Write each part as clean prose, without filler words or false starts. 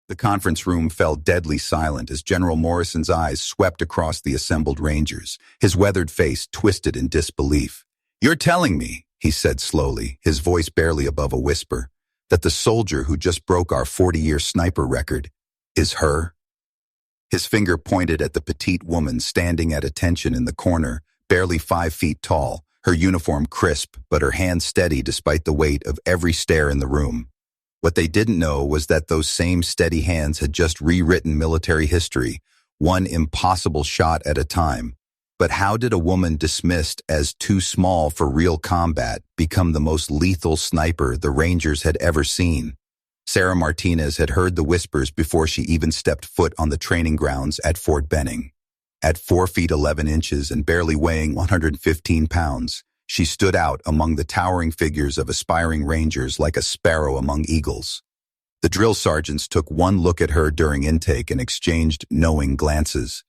The conference room fell deadly silent as General Morrison's eyes swept across the assembled Rangers, his weathered face twisted in disbelief. "You're telling me," he said slowly, his voice barely above a whisper, "that the soldier who just broke our 40-year sniper record is her?" His finger pointed at the petite woman standing at attention in the corner, barely 5 feet tall, her uniform crisp but her hand steady despite the weight of every stare in the room. What they didn't know was that those same steady hands had just rewritten military history, one impossible shot at a time. But how did a woman dismissed as too small for real combat become the most lethal sniper the Rangers had ever seen? Sarah Martinez had heard the whispers before she even stepped foot on the training grounds at Fort Benning. At 4 feet 11 inches and barely weighing 115 pounds, she stood out among the towering figures of aspiring Rangers like a sparrow among eagles. The drill sergeants took one look at her during intake and exchanged knowing glances.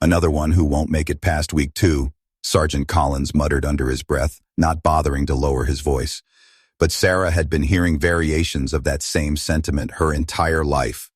"Another one who won't make it past week 2, Sergeant Collins muttered under his breath, not bothering to lower his voice. But Sarah had been hearing variations of that same sentiment her entire life.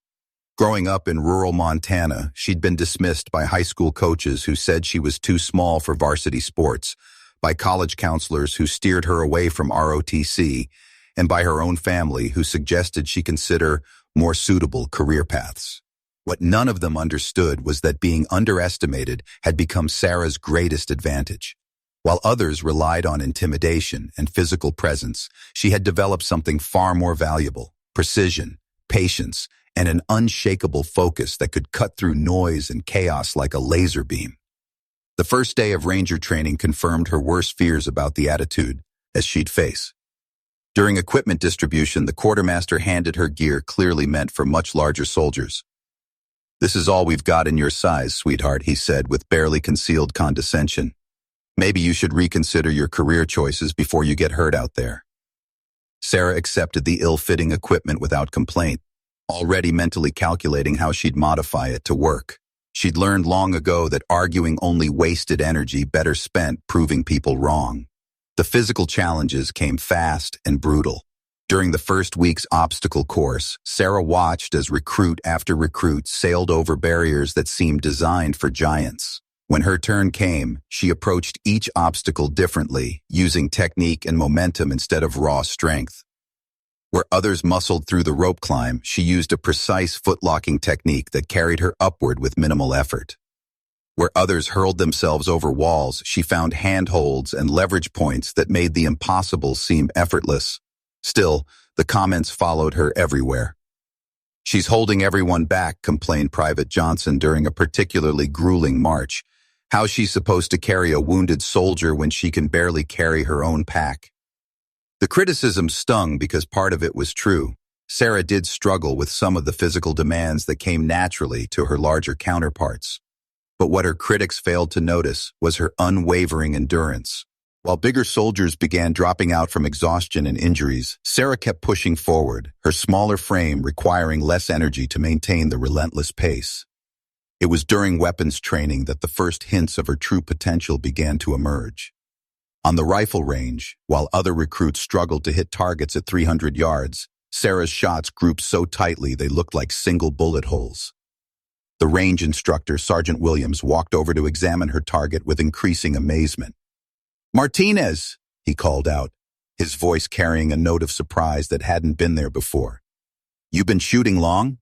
Growing up in rural Montana, she'd been dismissed by high school coaches who said she was too small for varsity sports, by college counselors who steered her away from ROTC, and by her own family who suggested she consider more suitable career paths. What none of them understood was that being underestimated had become Sarah's greatest advantage. While others relied on intimidation and physical presence, she had developed something far more valuable: precision, patience, and an unshakable focus that could cut through noise and chaos like a laser beam. The first day of Ranger training confirmed her worst fears about the attitude as she'd face. During equipment distribution, the quartermaster handed her gear clearly meant for much larger soldiers. "This is all we've got in your size, sweetheart," he said with barely concealed condescension. "Maybe you should reconsider your career choices before you get hurt out there." Sarah accepted the ill-fitting equipment without complaint, already mentally calculating how she'd modify it to work. She'd learned long ago that arguing only wasted energy better spent proving people wrong. The physical challenges came fast and brutal. During the first week's obstacle course, Sarah watched as recruit after recruit sailed over barriers that seemed designed for giants. When her turn came, she approached each obstacle differently, using technique and momentum instead of raw strength. Where others muscled through the rope climb, she used a precise foot-locking technique that carried her upward with minimal effort. Where others hurled themselves over walls, she found handholds and leverage points that made the impossible seem effortless. Still, the comments followed her everywhere. "She's holding everyone back," complained Private Johnson during a particularly grueling march. "How's she supposed to carry a wounded soldier when she can barely carry her own pack?" The criticism stung because part of it was true. Sarah did struggle with some of the physical demands that came naturally to her larger counterparts. But what her critics failed to notice was her unwavering endurance. While bigger soldiers began dropping out from exhaustion and injuries, Sarah kept pushing forward, her smaller frame requiring less energy to maintain the relentless pace. It was during weapons training that the first hints of her true potential began to emerge. On the rifle range, while other recruits struggled to hit targets at 300 yards, Sarah's shots grouped so tightly they looked like single bullet holes. The range instructor, Sergeant Williams, walked over to examine her target with increasing amazement. "Martinez!" he called out, his voice carrying a note of surprise that hadn't been there before. "You been shooting long?"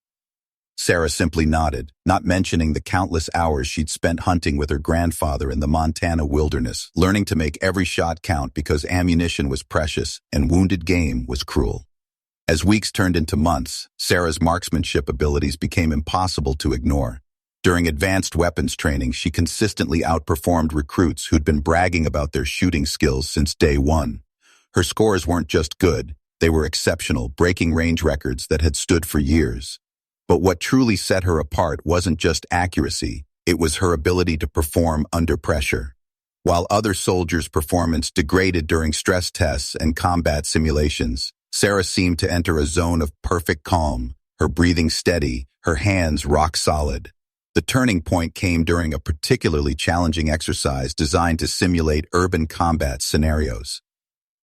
Sarah simply nodded, not mentioning the countless hours she'd spent hunting with her grandfather in the Montana wilderness, learning to make every shot count because ammunition was precious and wounded game was cruel. As weeks turned into months, Sarah's marksmanship abilities became impossible to ignore. During advanced weapons training, she consistently outperformed recruits who'd been bragging about their shooting skills since day one. Her scores weren't just good, they were exceptional, breaking range records that had stood for years. But what truly set her apart wasn't just accuracy, it was her ability to perform under pressure. While other soldiers' performance degraded during stress tests and combat simulations, Sarah seemed to enter a zone of perfect calm, her breathing steady, her hands rock solid. The turning point came during a particularly challenging exercise designed to simulate urban combat scenarios.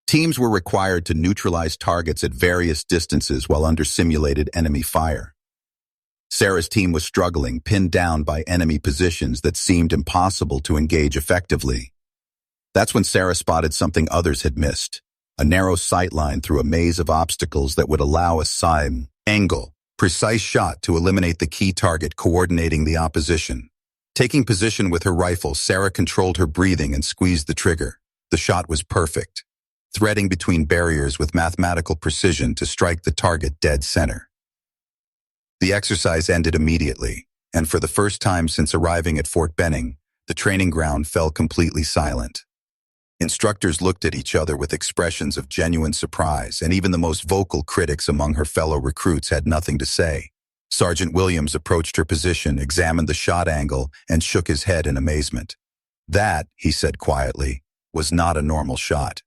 Teams were required to neutralize targets at various distances while under simulated enemy fire. Sarah's team was struggling, pinned down by enemy positions that seemed impossible to engage effectively. That's when Sarah spotted something others had missed, a narrow sightline through a maze of obstacles that would allow a side angle, precise shot to eliminate the key target coordinating the opposition. Taking position with her rifle, Sarah controlled her breathing and squeezed the trigger. The shot was perfect, threading between barriers with mathematical precision to strike the target dead center. The exercise ended immediately, and for the first time since arriving at Fort Benning, the training ground fell completely silent. Instructors looked at each other with expressions of genuine surprise, and even the most vocal critics among her fellow recruits had nothing to say. Sergeant Williams approached her position, examined the shot angle, and shook his head in amazement. That, he said quietly, was not a normal shot.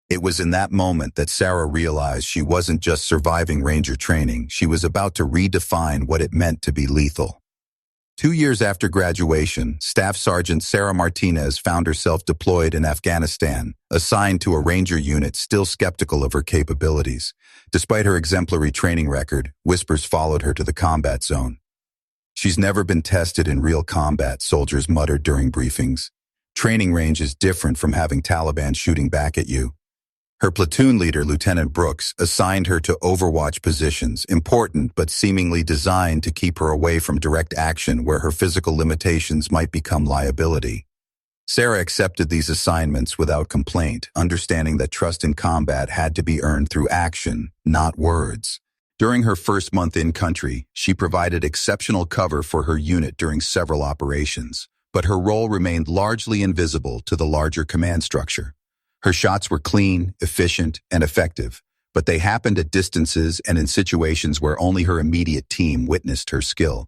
It was in that moment that Sarah realized she wasn't just surviving Ranger training, she was about to redefine what it meant to be lethal. 2 years after graduation, Staff Sergeant Sarah Martinez found herself deployed in Afghanistan, assigned to a Ranger unit still skeptical of her capabilities. Despite her exemplary training record, whispers followed her to the combat zone. "She's never been tested in real combat," soldiers muttered during briefings. "Training range is different from having Taliban shooting back at you." Her platoon leader, Lieutenant Brooks, assigned her to overwatch positions, important but seemingly designed to keep her away from direct action where her physical limitations might become liability. Sarah accepted these assignments without complaint, understanding that trust in combat had to be earned through action, not words. During her first month in country, she provided exceptional cover for her unit during several operations, but her role remained largely invisible to the larger command structure. Her shots were clean, efficient, and effective, but they happened at distances and in situations where only her immediate team witnessed her skill.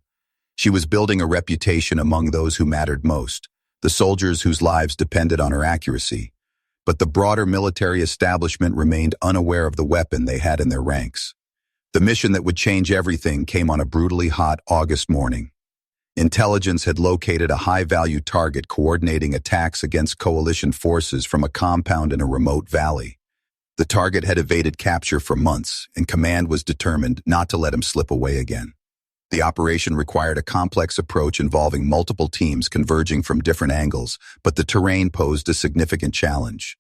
She was building a reputation among those who mattered most, the soldiers whose lives depended on her accuracy. But the broader military establishment remained unaware of the weapon they had in their ranks. The mission that would change everything came on a brutally hot August morning. Intelligence had located a high-value target coordinating attacks against coalition forces from a compound in a remote valley. The target had evaded capture for months, and command was determined not to let him slip away again. The operation required a complex approach involving multiple teams converging from different angles, but the terrain posed a significant challenge.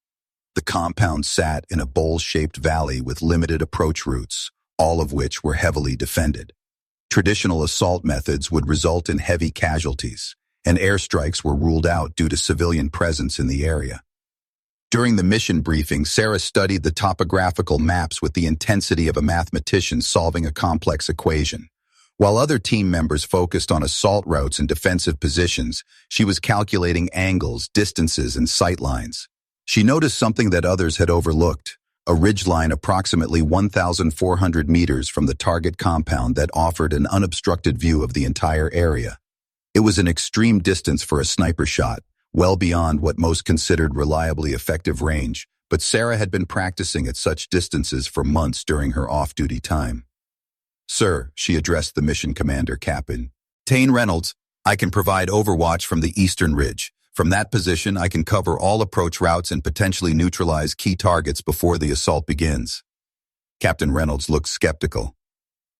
The compound sat in a bowl-shaped valley with limited approach routes, all of which were heavily defended. Traditional assault methods would result in heavy casualties, and airstrikes were ruled out due to civilian presence in the area. During the mission briefing, Sarah studied the topographical maps with the intensity of a mathematician solving a complex equation. While other team members focused on assault routes and defensive positions, she was calculating angles, distances, and sightlines. She noticed something that others had overlooked: a ridgeline approximately 1,400 meters from the target compound that offered an unobstructed view of the entire area. It was an extreme distance for a sniper shot, well beyond what most considered reliably effective range, but Sarah had been practicing at such distances for months during her off-duty time. "Sir," she addressed the mission commander, Captain Tane Reynolds, "I can provide overwatch from the eastern ridge. From that position, I can cover all approach routes and potentially neutralize key targets before the assault begins." Captain Reynolds looked skeptical.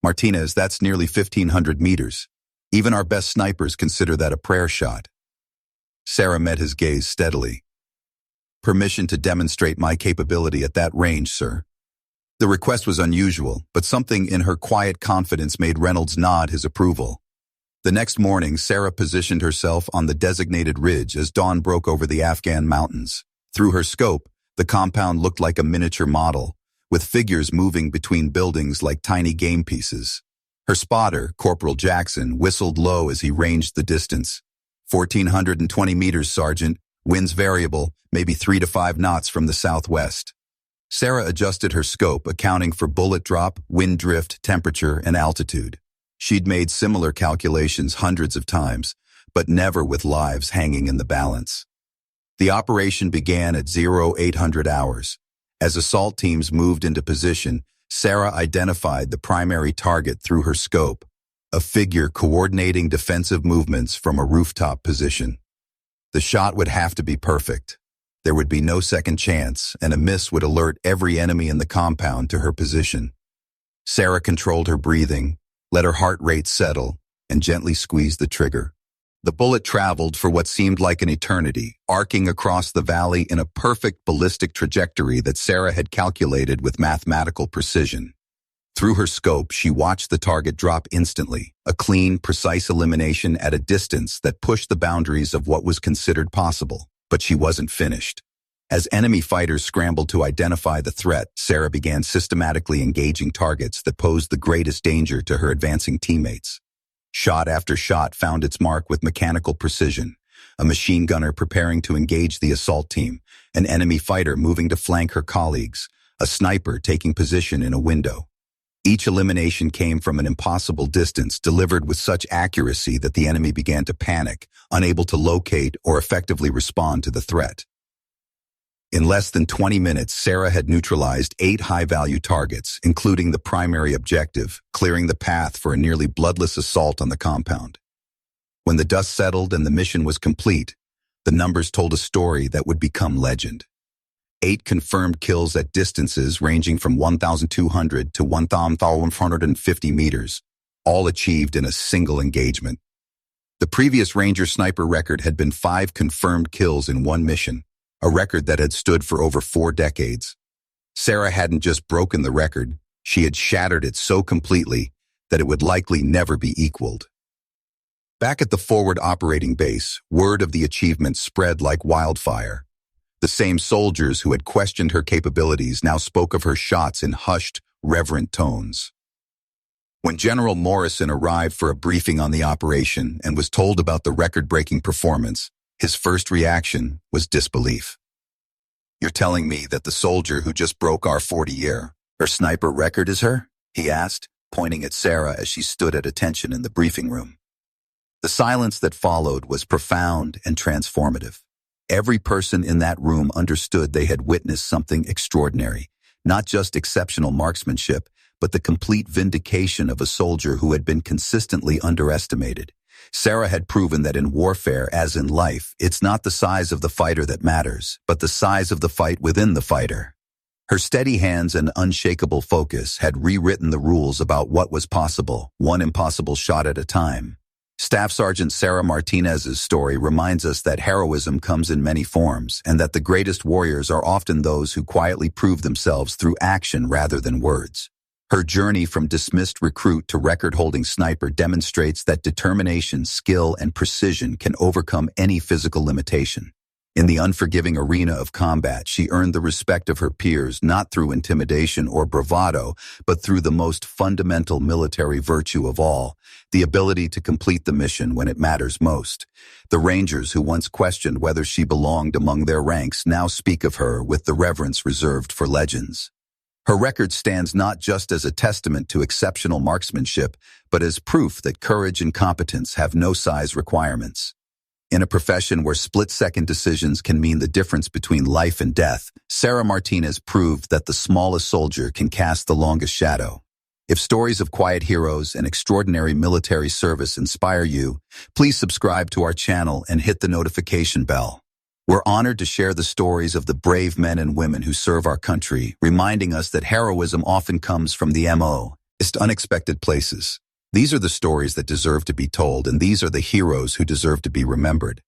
"Martinez, that's nearly 1,500 meters. Even our best snipers consider that a prayer shot." Sarah met his gaze steadily. "Permission to demonstrate my capability at that range, sir." The request was unusual, but something in her quiet confidence made Reynolds nod his approval. The next morning, Sarah positioned herself on the designated ridge as dawn broke over the Afghan mountains. Through her scope, the compound looked like a miniature model, with figures moving between buildings like tiny game pieces. Her spotter, Corporal Jackson, whistled low as he ranged the distance. 1,420 meters, Sergeant. Winds variable, maybe 3 to 5 knots from the southwest." Sarah adjusted her scope, accounting for bullet drop, wind drift, temperature, and altitude. She'd made similar calculations hundreds of times, but never with lives hanging in the balance. The operation began at 0800 hours. As assault teams moved into position, Sarah identified the primary target through her scope, a figure coordinating defensive movements from a rooftop position. The shot would have to be perfect. There would be no second chance, and a miss would alert every enemy in the compound to her position. Sarah controlled her breathing, let her heart rate settle, and gently squeezed the trigger. The bullet traveled for what seemed like an eternity, arcing across the valley in a perfect ballistic trajectory that Sarah had calculated with mathematical precision. Through her scope, she watched the target drop instantly, a clean, precise elimination at a distance that pushed the boundaries of what was considered possible. But she wasn't finished. As enemy fighters scrambled to identify the threat, Sarah began systematically engaging targets that posed the greatest danger to her advancing teammates. Shot after shot found its mark with mechanical precision. A machine gunner preparing to engage the assault team, an enemy fighter moving to flank her colleagues, a sniper taking position in a window. Each elimination came from an impossible distance, delivered with such accuracy that the enemy began to panic, unable to locate or effectively respond to the threat. In less than 20 minutes, Sarah had neutralized 8 high-value targets, including the primary objective, clearing the path for a nearly bloodless assault on the compound. When the dust settled and the mission was complete, the numbers told a story that would become legend. 8 confirmed kills at distances ranging from 1,200 to 1,450 meters, all achieved in a single engagement. The previous Ranger sniper record had been 5 confirmed kills in one mission, a record that had stood for over 4 decades. Sarah hadn't just broken the record, she had shattered it so completely that it would likely never be equaled. Back at the forward operating base, word of the achievement spread like wildfire. The same soldiers who had questioned her capabilities now spoke of her shots in hushed, reverent tones. When General Morrison arrived for a briefing on the operation and was told about the record-breaking performance, his first reaction was disbelief. "You're telling me that the soldier who just broke our 40-year, her sniper record is her?" he asked, pointing at Sarah as she stood at attention in the briefing room. The silence that followed was profound and transformative. Every person in that room understood they had witnessed something extraordinary, not just exceptional marksmanship, but the complete vindication of a soldier who had been consistently underestimated. Sarah had proven that in warfare, as in life, it's not the size of the fighter that matters, but the size of the fight within the fighter. Her steady hands and unshakable focus had rewritten the rules about what was possible, one impossible shot at a time. Staff Sergeant Sarah Martinez's story reminds us that heroism comes in many forms, and that the greatest warriors are often those who quietly prove themselves through action rather than words. Her journey from dismissed recruit to record-holding sniper demonstrates that determination, skill, and precision can overcome any physical limitation. In the unforgiving arena of combat, she earned the respect of her peers not through intimidation or bravado, but through the most fundamental military virtue of all, the ability to complete the mission when it matters most. The Rangers who once questioned whether she belonged among their ranks now speak of her with the reverence reserved for legends. Her record stands not just as a testament to exceptional marksmanship, but as proof that courage and competence have no size requirements. In a profession where split-second decisions can mean the difference between life and death, Sarah Martinez proved that the smallest soldier can cast the longest shadow. If stories of quiet heroes and extraordinary military service inspire you, please subscribe to our channel and hit the notification bell. We're honored to share the stories of the brave men and women who serve our country, reminding us that heroism often comes from the most unexpected places. These are the stories that deserve to be told, and these are the heroes who deserve to be remembered.